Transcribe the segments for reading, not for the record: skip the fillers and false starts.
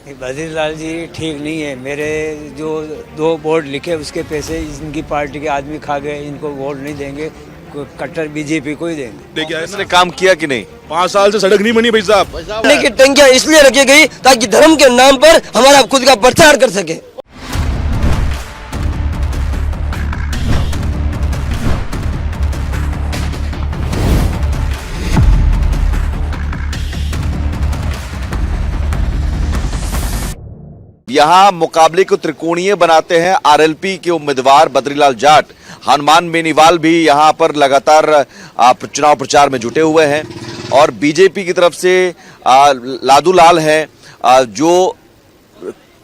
बद्रीलाल जी ठीक नहीं है। मेरे जो 2 बोर्ड लिखे उसके पैसे इनकी पार्टी के आदमी खा गए। इनको वोट नहीं देंगे, कट्टर बीजेपी को ही देंगे। लेकिन इसने काम किया कि नहीं? 5 साल से सड़क नहीं बनी भाई साहब। की टंकियां इसलिए रखी गई ताकि धर्म के नाम पर हमारा खुद का प्रचार कर सके। यहाँ मुकाबले को त्रिकोणीय बनाते हैं आरएलपी के उम्मीदवार बद्रीलाल जाट। हनुमान बेनीवाल भी यहाँ पर लगातार चुनाव प्रचार में जुटे हुए हैं और बीजेपी की तरफ से लादू लाल हैं जो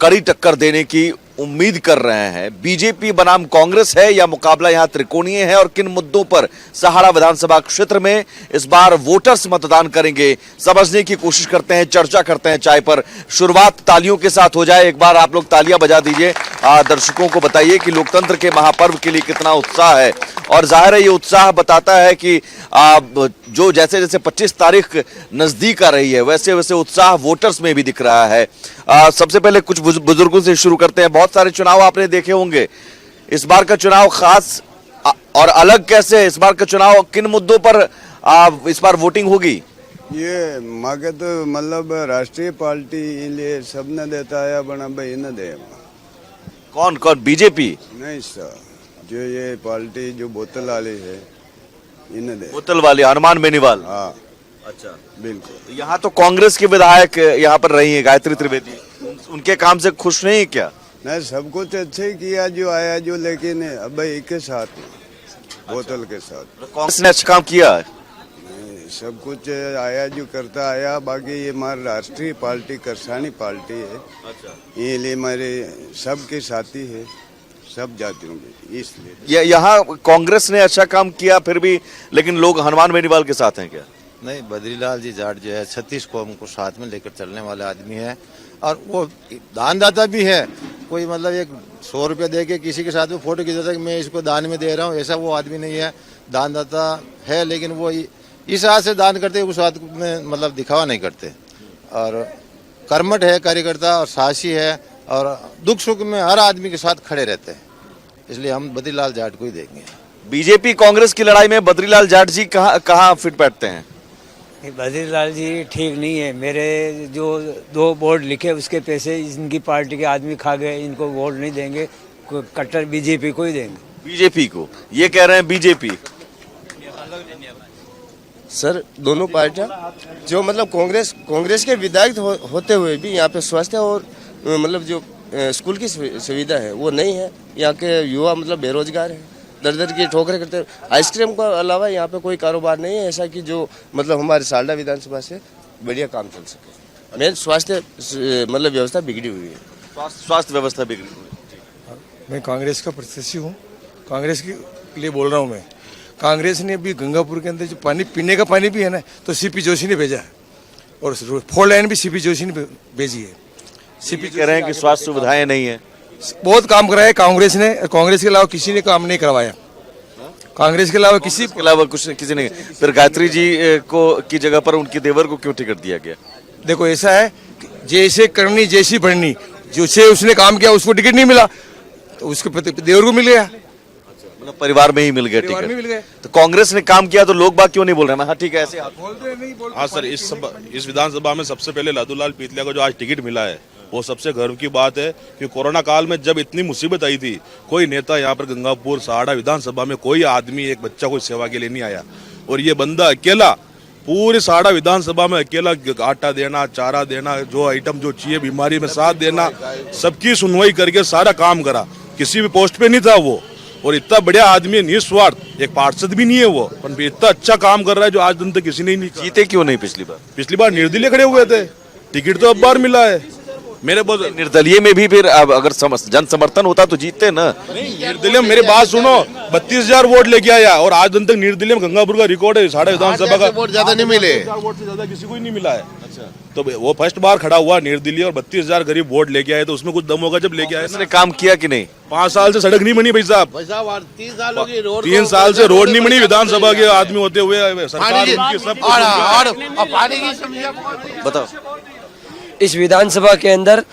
कड़ी टक्कर देने की उम्मीद कर रहे हैं। बीजेपी बनाम कांग्रेस है या मुकाबला यहाँ त्रिकोणीय है और किन मुद्दों पर सहाड़ा विधानसभा क्षेत्र में इस बार वोटर्स मतदान करेंगे, समझने की कोशिश करते हैं, चर्चा करते हैं चाय पर। शुरुआत तालियों के साथ हो जाए। एक बार आप लोग तालियां बजा दीजिए। दर्शकों को बताइए कि लोकतंत्र के महापर्व के लिए कितना उत्साह है और जाहिर है ये उत्साह बताता है कि जो जैसे जैसे 25 तारीख नजदीक आ रही है वैसे वैसे उत्साह वोटर्स में भी दिख रहा है। सबसे पहले कुछ बुजुर्गों से शुरू करते हैं। बहुत सारे चुनाव आपने देखे होंगे, इस बार का चुनाव खास और अलग कैसे है? इस बार का चुनाव किन मुद्दों पर इस बार वोटिंग होगी? ये मांगे तो मतलब राष्ट्रीय पार्टी लिए सब न देता है बना भाई न दे। कौन कौन? बीजेपी नहीं सर, जो ये पार्टी जो बोतल वाली है इन्हें दे। बोतल वाली हनुमान बेनीवाल। हाँ अच्छा, बिल्कुल। यहाँ तो कांग्रेस के विधायक यहाँ पर रही है गायत्री त्रिवेदी, उनके काम से खुश नहीं है क्या? नहीं, सब कुछ अच्छे ही किया जो आया जो, लेकिन अब भाई के साथ बोतल के साथ कांग्रेस ने अच्छा काम किया है। सब कुछ आया जो करता आया। बाकी ये हमारी राष्ट्रीय पार्टी किसानी पार्टी है। अच्छा, ये लिए हमारे सबके साथी है, सब जातियों के, इसलिए यहाँ कांग्रेस ने अच्छा काम किया फिर भी, लेकिन लोग हनुमान बेनीवाल के साथ हैं क्या? नहीं, बद्रीलाल जी जाट जो है 36 कौम को साथ में लेकर चलने वाले आदमी है और वो दानदाता भी है। कोई मतलब एक 100 रुपया दे के किसी के साथ में फोटो खींचता है कि मैं इसको दान में दे रहा हूँ, ऐसा वो आदमी नहीं है। दानदाता है लेकिन वो इस हाथ से दान करते उस हाथ में मतलब दिखावा नहीं करते और कर्मठ है, कार्यकर्ता और साहसी है और दुख सुख में हर आदमी के साथ खड़े रहते हैं। इसलिए हम बद्रीलाल जाट को ही देंगे। बीजेपी कांग्रेस की लड़ाई में बद्रीलाल जाट जी कहाँ फिट बैठते हैं? बद्रीलाल जी ठीक नहीं है। मेरे जो 2 बोर्ड लिखे उसके पैसे इनकी पार्टी के आदमी खा गए। इनको वोट नहीं देंगे, कट्टर बीजेपी को ही देंगे। बीजेपी को? ये कह रहे हैं बीजेपी। सर दोनों पार्टियां जो मतलब कांग्रेस के विधायक होते हुए भी यहाँ पे स्वास्थ्य और मतलब जो स्कूल की सुविधा है वो नहीं है। यहाँ के युवा मतलब बेरोजगार है, दर दर की ठोकरें करते हैं। आइसक्रीम के अलावा यहाँ पे कोई कारोबार नहीं है ऐसा कि जो मतलब हमारे सालडा विधानसभा से बढ़िया काम चल सके। मेन स्वास्थ्य मतलब व्यवस्था बिगड़ी हुई है। स्वास्थ्य व्यवस्था बिगड़ी हुई है। मैं कांग्रेस का प्रत्याशी हूँ, कांग्रेस के लिए बोल रहा हूँ मैं। कांग्रेस ने भी गंगापुर के अंदर जो पानी पीने का पानी भी है ना, तो सीपी जोशी ने भेजा है और 4 लाइन भी सीपी जोशी ने भेजी है। सीपी कह रहे हैं कि स्वास्थ्य सुविधाएं नहीं है। बहुत काम कराया कांग्रेस ने, कांग्रेस के अलावा किसी ने काम नहीं करवाया। कांग्रेस के अलावा किसी ने। फिर गायत्री जी को की जगह पर उनकी देवर को क्यों टिकट दिया गया? देखो ऐसा है, जैसे करनी जैसी बढ़नी, जैसे उसने काम किया उसको टिकट नहीं मिला तो उसके देवर को मिल गया। मतलब परिवार में ही मिल गया परिवार में मिल गया। टिकट। तो कांग्रेस ने काम किया तो लोग बात क्यों नहीं बोल रहे हैं? हाँ ठीक है, ऐसे हाँ सर, इस विधानसभा में सबसे पहले लादूलाल पीतलिया को जो आज टिकट मिला है वो सबसे गर्व की बात है कि कोरोना काल में जब इतनी मुसीबत आई थी, कोई नेता यहाँ पर गंगापुर सहाड़ा विधानसभा में कोई आदमी एक बच्चा कोई सेवा के लिए नहीं आया और ये बंदा अकेला पूरे सहाड़ा विधानसभा में अकेला आटा देना, चारा देना, जो आइटम जो चाहिए बीमारी में साथ देना, सबकी सुनवाई करके सारा काम करा। किसी भी पोस्ट पे नहीं था वो और इतना बढ़िया आदमी है, निस्वार्थ, एक पार्षद भी नहीं है वो, पर इतना अच्छा काम कर रहा है जो आज दिन तक किसी ने नहीं। जीते क्यों नहीं पिछली बार निर्दलीय खड़े हुए थे, टिकट तो अब बार मिला है। मेरे बहुत निर्दलीय में भी फिर अगर जन समर्थन होता तो जीतते ना। निर्दलीय मेरी बात सुनो, 32,000 वोट लेके आया और आज दिन तक निर्दलीय में गंगापुर का रिकॉर्ड है साढ़े विधानसभा का। वोट ज्यादा नहीं मिले, वोट से ज्यादा किसी को ही नहीं मिला है। अच्छा, तो वो फर्स्ट बार खड़ा हुआ निर्दलीय और 32,000 गरीब वोट लेके आए, तो उसमें कुछ दम होगा जब लेके आए। इसने काम किया कि नहीं? 5 साल से सड़क नहीं बनी भाई साहब। 3 साल से रोड नहीं बनी। विधानसभा के आदमी होते हुए सरकार उनकी सब बताओ। इस विधानसभा के अंदर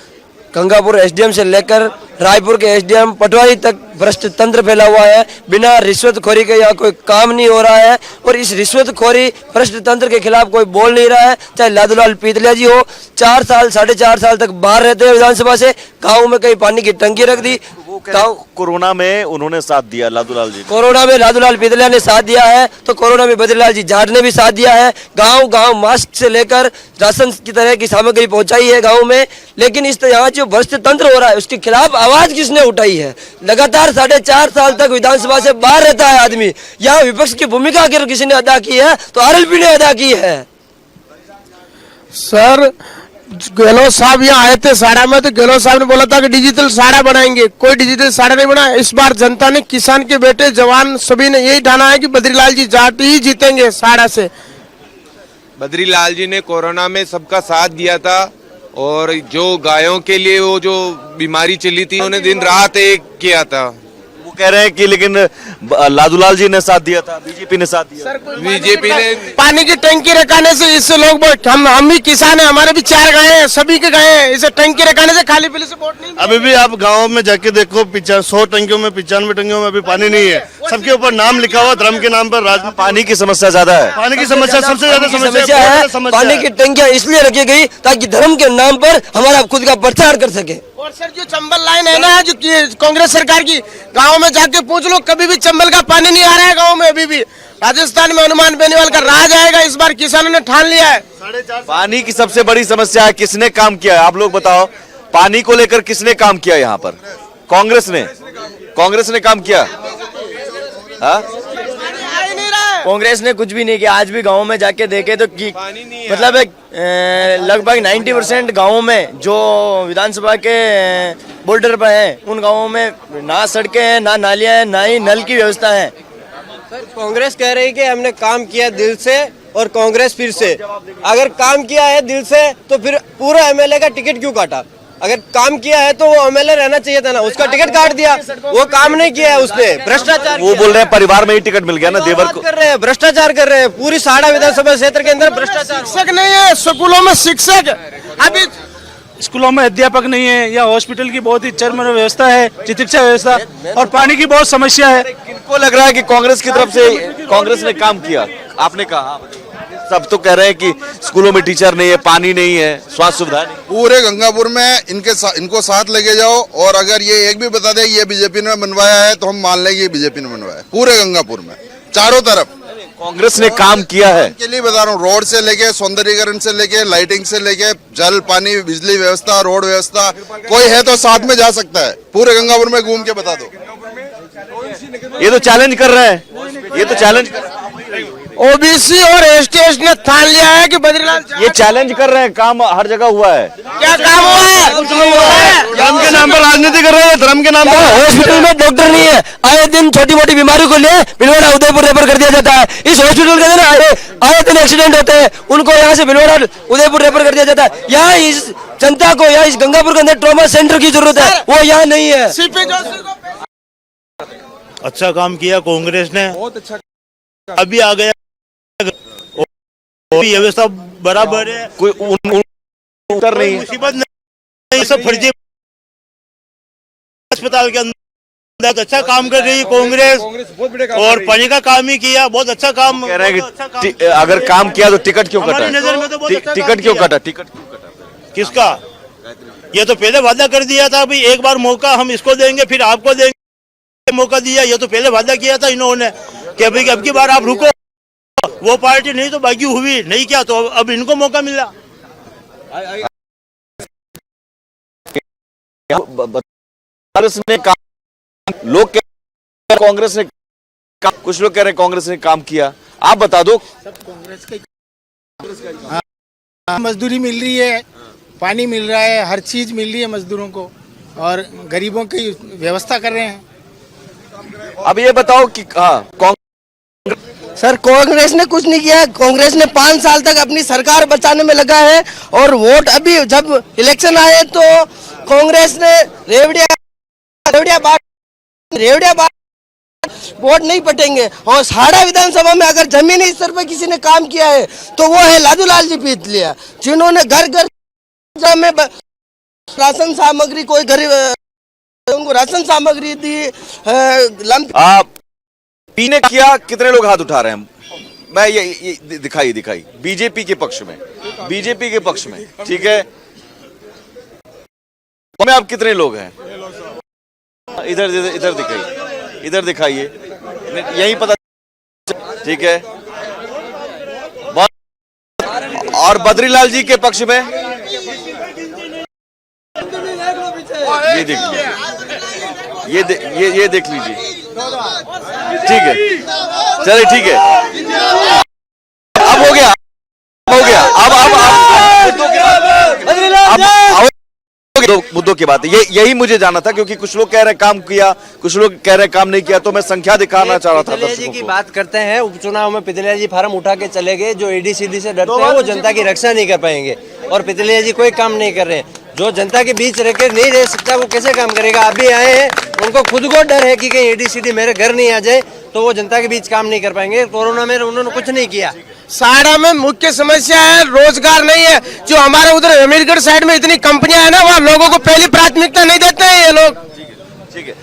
गंगापुर एसडीएम से लेकर रायपुर के एसडीएम पटवारी तक भ्रष्ट तंत्र फैला हुआ है। बिना रिश्वतखोरी के यहाँ कोई काम नहीं हो रहा है और इस रिश्वतखोरी भ्रष्ट तंत्र के खिलाफ कोई बोल नहीं रहा है। चाहे लादूलाल पीतलिया जी हो, 4 साल 4.5 साल तक बाहर रहते हैं विधानसभा से, गाँव में कहीं पानी की टंकी रख दी। कोरोना में उन्होंने साथ दिया लादूलाल जी, कोरोना में लादूलाल पीतलिया ने साथ दिया है तो कोरोना में बद्रीलाल जी जाट ने भी साथ दिया है। गांव गांव मास्क से लेकर राशन की तरह की सामग्री पहुंचाई है गांव में। लेकिन इस यहाँ जो भ्रष्ट तंत्र हो रहा है उसके खिलाफ आवाज किसने उठाई है? लगातार 4.5 साल तक विधानसभा से बाहर रहता है आदमी। यहाँ विपक्ष की भूमिका अगर किसी ने अदा की है तो आरएलपी ने अदा की है। सर, गहलोत साहब यहाँ आए थे साड़ा में, तो गहलोत साहब ने बोला था कि डिजिटल साड़ा बनाएंगे, कोई डिजिटल साड़ा नहीं बना। इस बार जनता ने, किसान के बेटे, जवान सभी ने यही ठाना है कि बद्रीलाल जी जाट ही जीतेंगे साड़ा से। बद्रीलाल जी ने कोरोना में सबका साथ दिया था और जो गायों के लिए वो जो बीमारी चली थी उन्होंने दिन रात एक किया था। वो कह रहे हैं कि लेकिन लादूलाल जी ने साथ दिया था, बीजेपी ने साथ दिया। बीजेपी ने पानी की टंकी रखाने से इससे लोग हम भी किसान हैं, हमारे भी 4 गाय हैं, सभी के गाय हैं। इसे टंकी रखाने से खाली पीली से वोट नहीं। अभी भी आप गाँव में जाके देखो, 100 टंकियों में 95 टंकियों में अभी पानी नहीं है। सबके ऊपर नाम लिखा हुआ धर्म के नाम पर। पानी की समस्या ज्यादा है, पानी की समस्या सबसे ज्यादा समस्या है। पानी की टंकियां इसलिए रखी गई ताकि धर्म के नाम पर हमारा खुद का प्रचार कर सके। और सर, जो चंबल लाइन है ना, जो कांग्रेस सरकार की, गांव में जाके पूछ लो, कभी भी चंबल का पानी नहीं आ रहा है गांव में। अभी भी राजस्थान में हनुमान बेनीवाल का राज आएगा, इस बार किसानों ने ठान लिया है। पानी की सबसे बड़ी समस्या है, किसने काम किया है? आप लोग बताओ, पानी को लेकर किसने काम किया यहाँ पर? कांग्रेस ने काम किया। कांग्रेस ने कुछ भी नहीं किया। आज भी गांव में जाके देखे तो मतलब लगभग 90% गाँव में जो विधानसभा के बॉर्डर पर हैं उन गाँवों में ना सड़कें हैं, ना नालियां हैं, ना ही नल की व्यवस्था है। सर, कांग्रेस कह रही है कि हमने काम किया दिल से और कांग्रेस फिर से। अगर काम किया है दिल से तो फिर पूरा एमएलए का टिकट क्यों काटा? अगर काम किया है तो वो एमएलए रहना चाहिए था ना, उसका टिकट काट दिया। वो काम नहीं किया है उसने, भ्रष्टाचार। वो बोल रहे हैं परिवार में ही टिकट मिल गया ना देवर को। कर रहे हैं, भ्रष्टाचार कर रहे हैं। पूरी साड़ा विधानसभा क्षेत्र के अंदर भ्रष्टाचार। शिक्षक नहीं है स्कूलों में, शिक्षक अभी स्कूलों में अध्यापक नहीं है, या हॉस्पिटल की बहुत ही चरम व्यवस्था है, चिकित्सा व्यवस्था, और पानी की बहुत समस्या है। किनको लग रहा है कि कांग्रेस की तरफ से कांग्रेस ने काम किया? आपने कहा सब तो कह रहे हैं कि स्कूलों में टीचर नहीं है, पानी नहीं है, स्वास्थ्य सुविधा नहीं। पूरे गंगापुर में इनको साथ लेके जाओ और अगर ये एक भी बता दे ये बीजेपी ने बनवाया है तो हम मान लेंगे ये बीजेपी ने बनवाया है। पूरे गंगापुर में चारों तरफ कांग्रेस ने काम किया है। के लिए बता रहा हूँ, रोड से लेके सौंदर्यीकरण से लेके लाइटिंग से लेके जल पानी बिजली व्यवस्था रोड व्यवस्था, कोई है तो साथ में जा सकता है। पूरे गंगापुर में घूम के बता दो। ये तो चैलेंज कर रहे हैं, ये तो चैलेंज ओबीसी और एसटी ने ठान लिया है कि बद्रीलाल, ये चैलेंज कर रहे हैं। काम हर जगह हुआ है। क्या काम हुआ है? धर्म के नाम पर राजनीति कर रहे हैं, धर्म के नाम पर। हॉस्पिटल में डॉक्टर नहीं है, आए दिन छोटी मोटी बीमारी को लिए भिलवाड़ा उदयपुर रेफर कर दिया जाता है। इस हॉस्पिटल के अंदर आए दिन एक्सीडेंट होते हैं, उनको यहाँ से भिलवाड़ा उदयपुर रेफर कर दिया जाता है। यहाँ इस जनता को, यहाँ इस गंगापुर के अंदर ट्रॉमा सेंटर की जरूरत है, वो यहाँ नहीं है। सीपी जोशी को अच्छा काम किया कांग्रेस ने, बहुत अच्छा। अभी आ गया व्यवस्था बराबर है, कोई उत्तर नहीं है, मुसीबत नहीं, सब फर्जी। अस्पताल के अंदर अच्छा काम कर रही है कांग्रेस, और पानी का काम ही किया, बहुत अच्छा काम। कह रहे हैं कि अगर काम किया तो टिकट क्यों कटा? नजर में तो बहुत अच्छा टिकट क्यों कटा? टिकट क्यों कटा? किसका? ये तो पहले वादा कर दिया था, अभी एक बार मौका हम इसको देंगे फिर आपको देंगे, मौका दिया। ये तो पहले वादा किया था इन्होंने कि अभी अब की बार आप रुको, वो पार्टी नहीं तो बाकी हुई नहीं, क्या तो अब इनको मौका मिला। कांग्रेस ने लोग कांग्रेस ने कुछ लोग कह रहे हैं कांग्रेस ने काम किया, आप बता दो। सब कांग्रेस का मजदूरी मिल रही है, पानी मिल रहा है, हर चीज मिल रही है मजदूरों को, और गरीबों की व्यवस्था कर रहे हैं। अब ये बताओ कि सर, कांग्रेस ने कुछ नहीं किया। कांग्रेस ने 5 साल तक अपनी सरकार बचाने में लगा है, और वोट अभी जब इलेक्शन आए तो कांग्रेस ने रेवड़िया वोट नहीं पटेंगे। और साड़ा विधानसभा में अगर जमीनी स्तर पर किसी ने काम किया है तो वो है लादूलाल जी पीतलिया, जिन्होंने घर घर में राशन सामग्री कोई गरीब उनको राशन सामग्री दी लंप पीने किया कितने लोग हाथ उठा रहे हैं? मैं ये दिखाई बीजेपी के पक्ष में, बीजेपी के पक्ष में, ठीक है। में आप कितने लोग हैं? इधर दिखाइए, यही पता, ठीक है। और बद्रीलाल जी के पक्ष में ये देख लीजिए, ये देख लीजिए, ठीक है, चलिए ठीक है। अब हो गया अब मुद्दों की बात है। यही मुझे जानना था, क्योंकि कुछ लोग कह रहे हैं काम किया, कुछ लोग कह रहे हैं काम नहीं किया, तो मैं संख्या दिखाना चाह रहा था। पितलिया जी की बात करते हैं, उपचुनाव में पितलिया जी फार्म उठा के चले गए। जो एडीसीडी से डरते हैं वो जनता की रक्षा नहीं कर पाएंगे, और पितलिया जी कोई काम नहीं कर रहे हैं। जो जनता के बीच रह के नहीं रह सकता वो कैसे काम करेगा? अभी आए हैं, उनको खुद को डर है कि कहीं एडीसीडी मेरे घर नहीं आ जाए, तो वो जनता के बीच काम नहीं कर पाएंगे। कोरोना में उन्होंने कुछ नहीं किया। साड़ा में मुख्य समस्या है रोजगार नहीं है। जो हमारे उधर अमीरगढ़ साइड में इतनी कंपनियां है ना, वहाँ लोगों को पहली प्राथमिकता नहीं देते हैं ये लोग। ठीक है,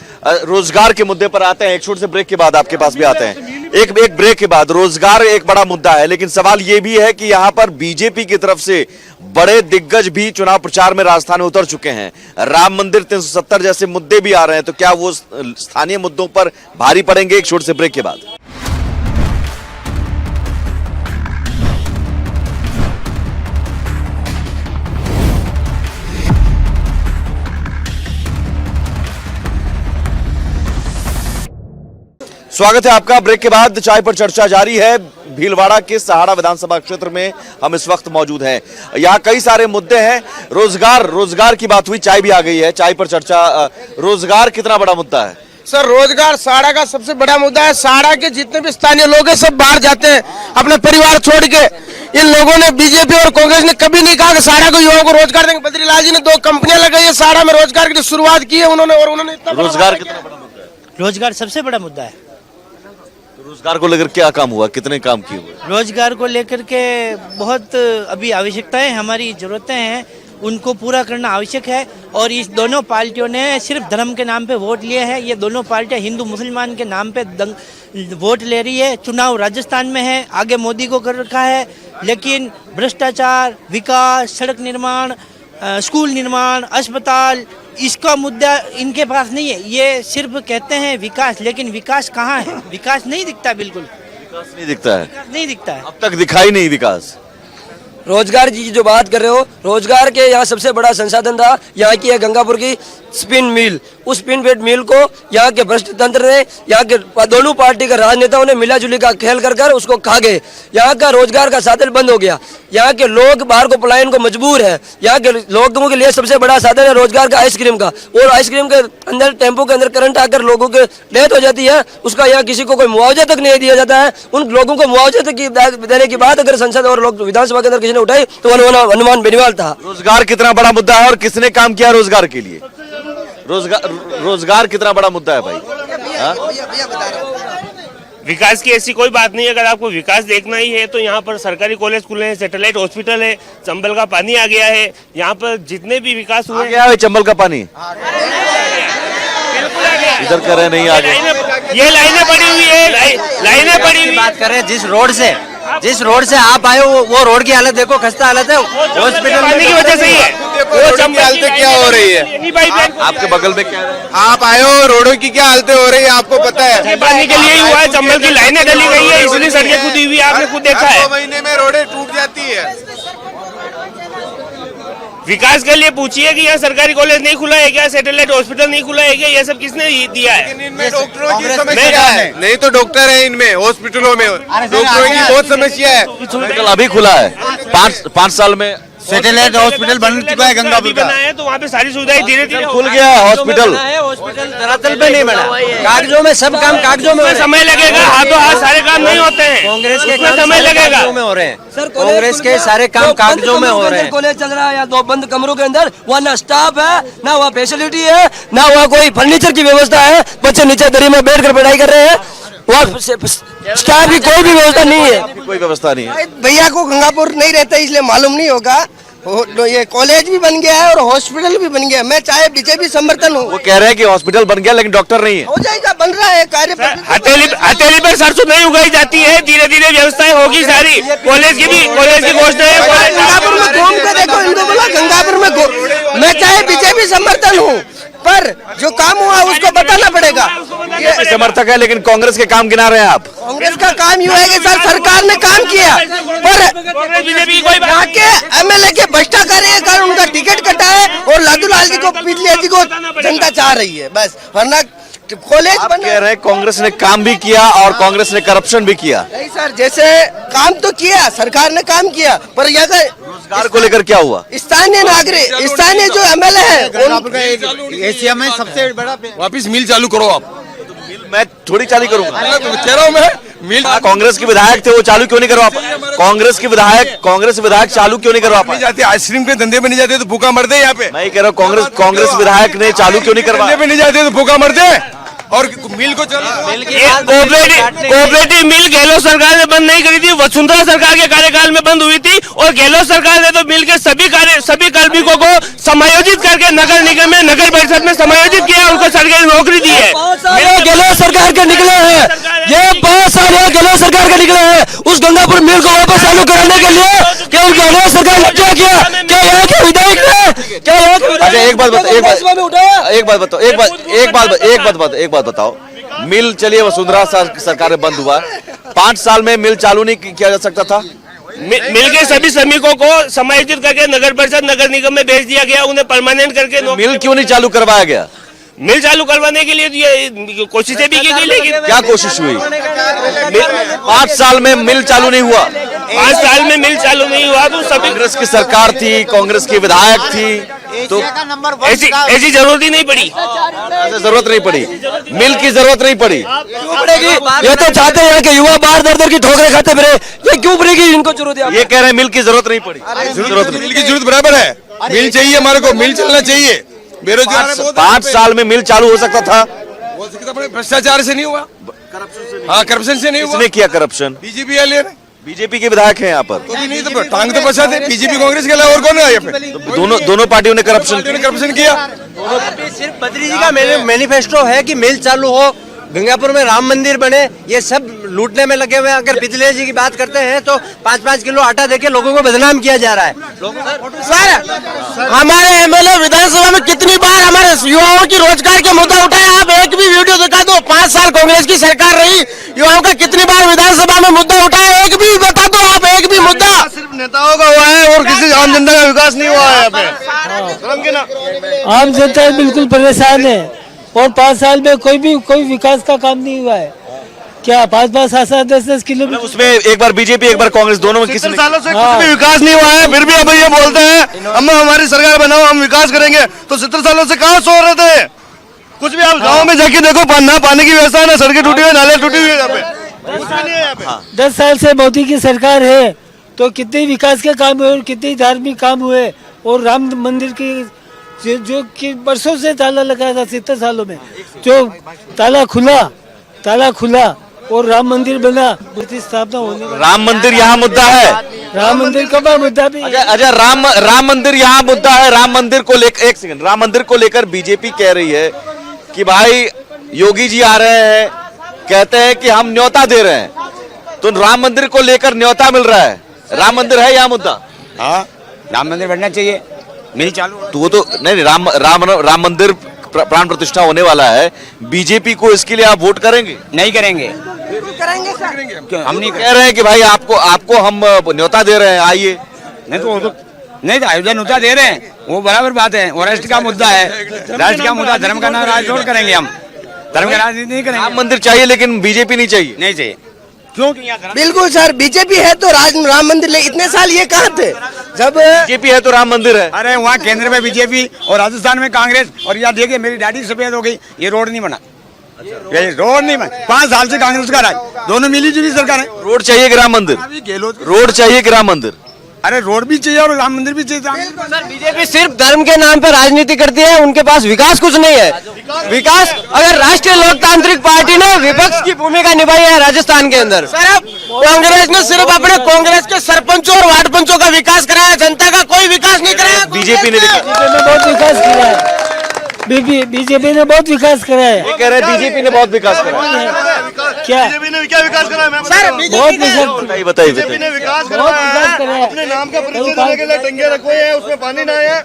रोजगार के मुद्दे पर आते हैं। एक छोटे से ब्रेक के बाद आपके पास भी आते हैं। एक ब्रेक के बाद रोजगार एक बड़ा मुद्दा है, लेकिन सवाल यह भी है कि यहां पर बीजेपी की तरफ से बड़े दिग्गज भी चुनाव प्रचार में राजस्थान में उतर चुके हैं। राम मंदिर 370 जैसे मुद्दे भी आ रहे हैं, तो क्या वो स्थानीय मुद्दों पर भारी पड़ेंगे? एक छोटे से ब्रेक के बाद। स्वागत है आपका। ब्रेक के बाद चाय पर चर्चा जारी है। भीलवाड़ा के सहाड़ा विधानसभा क्षेत्र में हम इस वक्त मौजूद हैं। यहाँ कई सारे मुद्दे हैं। रोजगार की बात हुई, चाय भी आ गई है। चाय पर चर्चा, रोजगार कितना बड़ा मुद्दा है? सर रोजगार सहाड़ा का सबसे बड़ा मुद्दा है। सहाड़ा के जितने भी स्थानीय लोग हैं सब बाहर जाते हैं अपने परिवार छोड़ के। इन लोगों ने, बीजेपी और कांग्रेस ने कभी नहीं कहा कि सहाड़ा को युवाओं को रोजगार देंगे। बद्रीलाल जी ने 2 कंपनियां लगाई है सहाड़ा में, रोजगार की शुरुआत की है उन्होंने, और उन्होंने रोजगार कितना बड़ा मुद्दा है? रोजगार सबसे बड़ा मुद्दा है। रोजगार को लेकर क्या काम हुआ, कितने काम किए हुए? रोजगार को लेकर के बहुत अभी आवश्यकताएं, हमारी जरूरतें हैं, उनको पूरा करना आवश्यक है। और इस दोनों पार्टियों ने सिर्फ धर्म के नाम पे वोट लिए हैं। ये दोनों पार्टियां हिंदू मुसलमान के नाम पे वोट ले रही है। चुनाव राजस्थान में है, आगे मोदी को कर रखा है, लेकिन भ्रष्टाचार, विकास, सड़क निर्माण, स्कूल निर्माण, अस्पताल, इसका मुद्दा इनके पास नहीं है। ये सिर्फ कहते हैं विकास, लेकिन विकास कहाँ है? विकास नहीं दिखता, बिल्कुल विकास नहीं दिखता है, नहीं दिखता है। अब तक दिखाई नहीं विकास। रोजगार की जो बात कर रहे हो, रोजगार के यहाँ सबसे बड़ा संसाधन था यहाँ की है गंगापुर की स्पिन मिल। उस स्पिन फेड मिल को यहाँ के भ्रष्ट तंत्र ने, यहाँ के दोनों पार्टी के राजनेताओं ने मिलाजुली का खेल कर उसको खा गए। यहाँ का रोजगार का साधन बंद हो गया। यहाँ के लोग बाहर को पलायन को मजबूर है। यहाँ के लोगों के लिए सबसे बड़ा साधन है रोजगार का आइसक्रीम का। और आइसक्रीम के अंदर, टेम्पो के अंदर करंट आकर लोगों के डेथ हो जाती है, उसका यहाँ किसी को कोई मुआवजा तक नहीं दिया जाता है। उन लोगों को मुआवजा तक देने की बात अगर संसद और लोग विधानसभा के अंदर किसी ने उठाई तो हनुमान बेनीवाल था। रोजगार कितना बड़ा मुद्दा है और किसने काम किया रोजगार के लिए? रोजगार कितना बड़ा मुद्दा है भाई? विकास की ऐसी कोई बात नहीं है। अगर आपको विकास देखना ही है तो यहाँ पर सरकारी कॉलेज खुले हैं, सैटेलाइट हॉस्पिटल है, चंबल का पानी आ गया है। यहाँ पर जितने भी विकास हुए हैं, चंबल का पानी इधर कर रहे नहीं आ गए। ये लाइनें पड़ी हुई है, लाइनें पड़ी हुई। बात करें जिस रोड से आप आए हो, वो रोड की हालत देखो, खस्ता हालत है। हॉस्पिटल पानी की वजह से ही है। वो चंबल हालतें क्या हो रही है? आपके बगल में क्या है? आप आए हो, रोडों की क्या हालतें हो रही है आपको पता है? पानी के लिए ही हुआ है। चंबल की लाइनें डली गई है, इसलिए सड़कें खुदी हुई है, आपने खुद देखा है। 2 महीने में रोडें टूट जाती है। विकास के लिए पूछिए कि यहाँ सरकारी कॉलेज नहीं खुला है क्या, सैटेलाइट हॉस्पिटल नहीं खुला है क्या, ये सब किसने दिया है? इनमें डॉक्टरों की समस्या है। नहीं तो डॉक्टर है इनमें, हॉस्पिटलों में डॉक्टरों की बहुत समस्या है। अभी खुला है 5 साल में सैटेलाइट हॉस्पिटल बन चुका है गंगापुर का, है तो वहाँ पे सारी सुविधाएं धीरे धीरे खुल गया है। हॉस्पिटल धरातल पे नहीं बना, कागजों में सब काम कागजों में समय लगेगा। हाथों हाथ सारे काम नहीं होते हैं। कांग्रेस के काम समय लगेगा में हो रहे हैं सर। कांग्रेस के सारे काम कागजों में हो रहे हैं। कॉलेज चल रहा है या 2 बंद कमरों के अंदर, वहाँ ना स्टाफ है, ना वहाँ फैसिलिटी है, ना वहाँ कोई फर्नीचर की व्यवस्था है। बच्चे नीचे दरी में बैठ कर पढ़ाई कर रहे हैं। वहाँ स्टाफ की कोई भी व्यवस्था नहीं है, कोई व्यवस्था नहीं है। भैया को गंगापुर नहीं रहता इसलिए मालूम नहीं होगा। ये कॉलेज भी बन गया है और हॉस्पिटल भी बन गया। मैं चाहे बीजेपी समर्थन हूँ। वो कह रहे हैं कि हॉस्पिटल बन गया लेकिन डॉक्टर नहीं है। हो जाएगा, बन रहा है कार्य। हथेली पर सरसों नहीं उगाई जाती है, धीरे धीरे व्यवस्थाएं होगी सारी। कॉलेज की घोषणा है। गंगापुर में घूम के देखो, इनको बोला गंगापुर में मैं चाहे बीजेपी समर्थन हूँ, पर जो काम हुआ उसको बताना पड़ेगा। ये समर्थक है लेकिन कांग्रेस के काम गिना रहे हैं आप। कांग्रेस का काम यूँ है कि सर सरकार ने काम किया, पर बीजेपी कोई यहाँ के एमएलए के भ्रष्टाचारी के कारण उनका टिकट कटा है और लालू जी को पिछले जी को जनता चाह रही है बस, वरना कॉलेज आप कह रहे हैं कांग्रेस ने काम भी किया और कांग्रेस ने करप्शन भी किया। नहीं सर, जैसे काम तो किया, सरकार ने काम किया, पर यहाँ का रोजगार को लेकर क्या हुआ? स्थानीय नागरिक, स्थानीय जो एमएलए है, एशिया में सबसे बड़ा वापिस मिल चालू करो आप। मैं थोड़ी चालू करूंगा। कह रहा हूँ मैं मिल। कांग्रेस के विधायक थे, वो चालू क्यों नहीं करवा पाए? कांग्रेस विधायक चालू क्यों नहीं करवा पाए? जाते आइसक्रीम के धंधे पे नहीं जाते तो भूखा मरते हैं यहाँ पे। मैं कह रहा हूँ कांग्रेस विधायक ने चालू क्यों नहीं करवाया? धंधे पे नहीं जाते तो भूखा मरते हैं और मिल को कोऑपरेटिव मिल गहलोत सरकार ने बंद नहीं करी थी, वसुंधरा सरकार के कार्यकाल में बंद हुई थी। और गहलोत सरकार ने तो मिल के सभी कार्मिकों को समायोजित करके नगर निगम में, नगर परिषद में समायोजित किया, उनको सरकारी नौकरी दी है। गहलोत सरकार के निकले हैं, ये 5 साल गहलोत सरकार के निकले हैं। उस गंगापुर मिल को वापस चालू कराने के लिए केवल गहलोत सरकार ने क्या किया? क्या यहाँ के विधायक ने क्या? अच्छा एक बात बताओ, मिल चलिए वसुंधरा सरकार में बंद हुआ, 5 साल में मिल चालू नहीं किया जा सकता था? मिल के सभी श्रमिकों को समायोजित करके नगर परिषद, नगर निगम में भेज दिया गया, उन्हें परमानेंट करके। मिल क्यों नहीं चालू करवाया गया? मिल चालू करवाने के लिए ये कोशिशें भी की गई, लेकिन क्या कोशिश हुई? 5 साल में मिल चालू नहीं हुआ। 5 साल में मिल चालू नहीं हुआ तो सभी कांग्रेस की सरकार थी, कांग्रेस के विधायक थी, तो ऐसी जरूरत ही नहीं पड़ी। जरूरत नहीं पड़ी, मिल की जरूरत नहीं पड़ी। क्यों पड़ेगी? ये तो चाहते हैं कि युवा बाहर दर की ठोकरें खाते फिरे, ये क्यों पड़ेगी इनको जरूरत? ये कह रहे हैं मिल की जरूरत नहीं पड़ी। मिल की जरूरत बराबर है, मिल चाहिए हमारे को, मिल चलना चाहिए। बेरोजगार 5 साल में मिल चालू हो सकता था। भ्रष्टाचार से नहीं हुआ, हाँ करप्शन से नहीं हुआ। किसने किया करप्शन? बीजेपी वाले ने। बीजेपी के विधायक हैं यहाँ पर। तो भी नहीं तो टांग तो बचा थे बीजेपी कांग्रेस के अलावा और कौन है यहाँ पे? दोनों पार्टियों ने करप्शन किया। सिर्फ बद्री जी का मैनिफेस्टो है कि मिल चालू हो, गंगापुर में राम मंदिर बने, ये सब लूटने में लगे हुए हैं। अगर बिजली जी की बात करते हैं तो 5-5 किलो आटा देके लोगों को बदनाम किया जा रहा है। सर हमारे एमएलए विधानसभा में कितनी बार हमारे युवाओं की रोजगार के मुद्दा उठाया, आप एक भी वीडियो दिखा दो। 5 साल कांग्रेस की सरकार रही, युवाओं का कितनी बार विधानसभा में मुद्दा उठाया, एक भी बता दो आप, एक भी मुद्दा। सिर्फ नेताओं का हुआ है और किसी आम जनता का विकास नहीं हुआ है यहाँ पे। आम जनता बिल्कुल परेशान है और 5 साल में कोई विकास का काम नहीं हुआ है। क्या 5-5, 7-7, 10-10 किलोमीटर उसमें एक बार बीजेपी एक बार कांग्रेस, दोनों में किसी सालों से कुछ भी विकास नहीं हुआ है, फिर भी अब ये बोलते हैं हम हमारी सरकार बनाओ, हम विकास करेंगे। तो 70 सालों से कहाँ सो रहे थे? कुछ भी आप गाँव में जाके देखो, ना पानी की व्यवस्था है, ना सड़कें टूटी हुई, नाले टूटी हुई है यहाँ पे, कुछ भी नहीं है यहाँ पे। 10 साल से मोदी की सरकार है तो कितने विकास के काम हुए और कितने धार्मिक काम हुए। और राम मंदिर की जो कि बरसों से ताला लगा था, 70 सालों में जो ताला खुला और राम मंदिर बना, प्रतिष्ठापना होने वाली। राम मंदिर यहाँ मुद्दा है। राम मंदिर का मुद्दा भी। अच्छा राम मंदिर यहाँ मुद्दा है। राम मंदिर को लेकर, एक सेकंड, राम मंदिर को लेकर बीजेपी कह रही है कि भाई योगी जी आ रहे हैं, कहते हैं कि हम न्योता दे रहे हैं, तो राम मंदिर को लेकर न्योता मिल रहा है। राम मंदिर है यहाँ मुद्दा? हाँ, राम मंदिर बनना चाहिए, मिल चालू। तो वो तो नहीं, राम मंदिर प्राण प्रतिष्ठा होने वाला है, बीजेपी को इसके लिए आप वोट करेंगे? नहीं करेंगे। क्यों? हम नहीं कह रहे हैं कि भाई आपको हम न्योता दे रहे हैं, आइए। नहीं तो अयोध्या न्योता दे रहे हैं, वो बराबर बात है। वो राष्ट्र का मुद्दा है, राष्ट्र का मुद्दा, धर्म का नाम राजनीति करेंगे हम, धर्म का राजनीति नहीं करेंगे। राम मंदिर चाहिए लेकिन बीजेपी नहीं चाहिए। नहीं चाहिए। क्यों? बिल्कुल सर, बीजेपी है तो राम मंदिर ले, इतने साल ये कहाँ थे जब बीजेपी है तो राम मंदिर है। अरे वहाँ केंद्र में बीजेपी और राजस्थान में कांग्रेस, और यहाँ देखिए मेरी दाढ़ी सफेद हो गई, ये रोड नहीं बना, ये रोड नहीं बना। 5 साल से कांग्रेस का राज, दोनों मिली जुली सरकार है। रोड चाहिए कि राम मंदिर? रोड चाहिए कि राम मंदिर? अरे रोड भी चाहिए और राम मंदिर भी चाहिए। सर बीजेपी सिर्फ धर्म के नाम पर राजनीति करती है, उनके पास विकास कुछ नहीं है। विकास अगर राष्ट्रीय लोकतांत्रिक पार्टी ने विपक्ष की भूमिका निभाई है राजस्थान के अंदर। सर कांग्रेस ने सिर्फ अपने कांग्रेस के सरपंचों और वार्ड पंचों का विकास कराया, जनता का कोई विकास नहीं कराया। बीजेपी ने बहुत विकास किया है, बीजेपी ने बहुत विकास करा है। कह रहे हैं बीजेपी ने बहुत विकास करा है। क्या बीजेपी ने क्या विकास करा है? मैं सर बहुत विकास बताइए बीजेपी ने विकास बहुत विकास करा है। अपने नाम का परिचय देने के लिए टंगे रखे हैं, उसमें पानी ना है।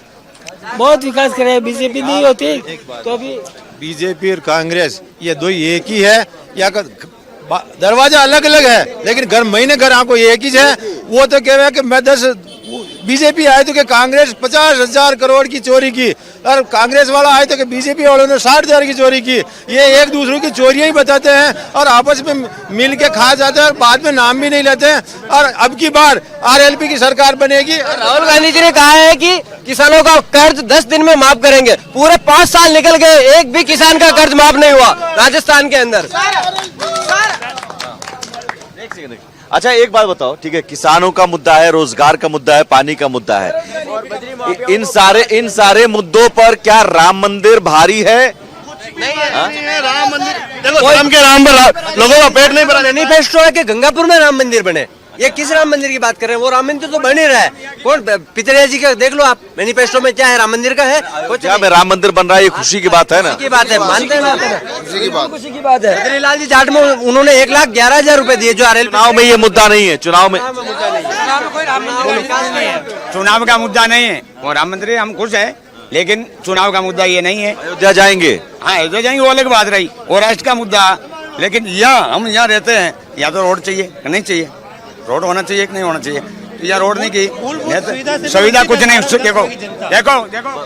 बहुत विकास करा है। बीजेपी नहीं होती तो अभी बीजेपी और कांग्रेस ये दो एक ही है, या दरवाजा अलग अलग है लेकिन घर महीने घर आपको एक ही है। वो तो कह रहा है कि मैं 10 बीजेपी आए तो कि कांग्रेस 50,000 करोड़ की चोरी की, और कांग्रेस वाला आए तो कि बीजेपी वालों ने 60,000 की चोरी की। ये एक दूसरे की चोरियां ही बताते हैं और आपस में मिल के खा जाते हैं और बाद में नाम भी नहीं लेते हैं। और अब की बार आरएलपी की सरकार बनेगी। राहुल गांधी जी ने कहा है कि किसानों का कर्ज 10 दिन में माफ करेंगे। पूरे 5 साल निकल गए, एक भी किसान का कर्ज माफ नहीं हुआ राजस्थान के अंदर। अच्छा एक बात बताओ, ठीक है, किसानों का मुद्दा है, रोजगार का मुद्दा है, पानी का मुद्दा है, इन सारे मुद्दों पर क्या राम मंदिर भारी है? नहीं है राम मंदिर। देखो धर्म के नाम पर लोगों का पेट नहीं भरा। मैनिफेस्टो है कि गंगापुर में राम मंदिर बने। ये किस राम मंदिर की बात कर रहे हैं? वो राम मंदिर तो बन ही रहा है। कौन पितरिया जी का देख लो आप, मैनिफेस्टो में क्या है? राम मंदिर का है कुछ? क्या में राम मंदिर बन रहा है? ये खुशी की बात है ना? की बात है, मानते हैं खुशी की बात है। बद्रीलाल जी जाट में उन्होंने 1,11,000 रुपए दिए जो आरएलपी। चुनाव में ये मुद्दा नहीं है, चुनाव में चुनाव का मुद्दा नहीं है। वो राम मंदिर हम खुश है, लेकिन चुनाव का मुद्दा ये नहीं है। अयोध्या जाएंगे, हाँ अयोध्या जाएंगे वो अलग बात रही, वो राष्ट्र का मुद्दा। लेकिन हम यहाँ रहते हैं, या तो रोड चाहिए नहीं चाहिए, रोड होना चाहिए कि नहीं होना चाहिए। तो यहाँ रोड नहीं की सुविधा कुछ नहीं। देखो देखो देखो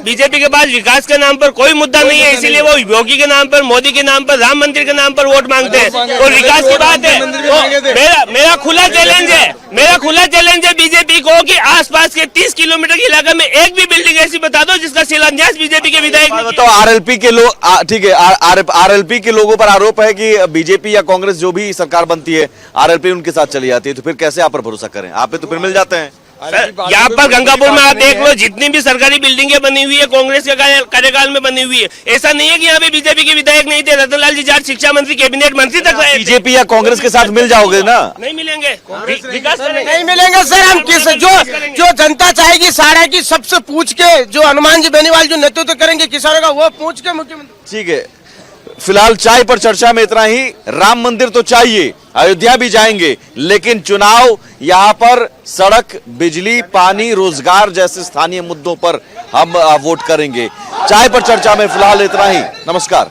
बीजेपी के पास विकास के नाम पर कोई मुद्दा नहीं है, इसीलिए वो योगी के नाम पर, मोदी के नाम पर, राम मंदिर के नाम पर वोट मांगते हैं। और विकास की बात है तो मेरा खुला चैलेंज है बीजेपी को कि आसपास के 30 किलोमीटर के इलाके में एक भी बिल्डिंग ऐसी बता दो जिसका शिलान्यास बीजेपी के विधायक ने बताओ। आरएलपी के लोग, ठीक है, आरएलपी के लोगों पर आरोप है कि बीजेपी या कांग्रेस जो भी सरकार बनती है आरएलपी उनके साथ चली जाती है, तो फिर कैसे आप पर भरोसा करें? आप पे तो फिर मिल जाते हैं। यहाँ पर गंगापुर में आप देख लो, जितनी भी सरकारी बिल्डिंगें बनी हुई है कांग्रेस के कार्यकाल में बनी हुई है। ऐसा नहीं है कि यहाँ पे बीजेपी के विधायक नहीं थे। रतनलाल जी जाट शिक्षा मंत्री, कैबिनेट मंत्री तक रहे। बीजेपी या कांग्रेस के साथ मिल जाओगे ना? नहीं मिलेंगे, विकास नहीं मिलेंगे सर। हम किस जो जनता चाहेगी सारा की सबसे पूछ के, जो हनुमान जी बेनीवाल जो नेतृत्व करेंगे किसानों का, वो पूछ के मुख्यमंत्री। ठीक है, फिलहाल चाय पर चर्चा में इतना ही। राम मंदिर तो चाहिए, अयोध्या भी जाएंगे, लेकिन चुनाव यहाँ पर सड़क, बिजली, पानी, रोजगार जैसे स्थानीय मुद्दों पर हम वोट करेंगे। चाय पर चर्चा में फिलहाल इतना ही। नमस्कार।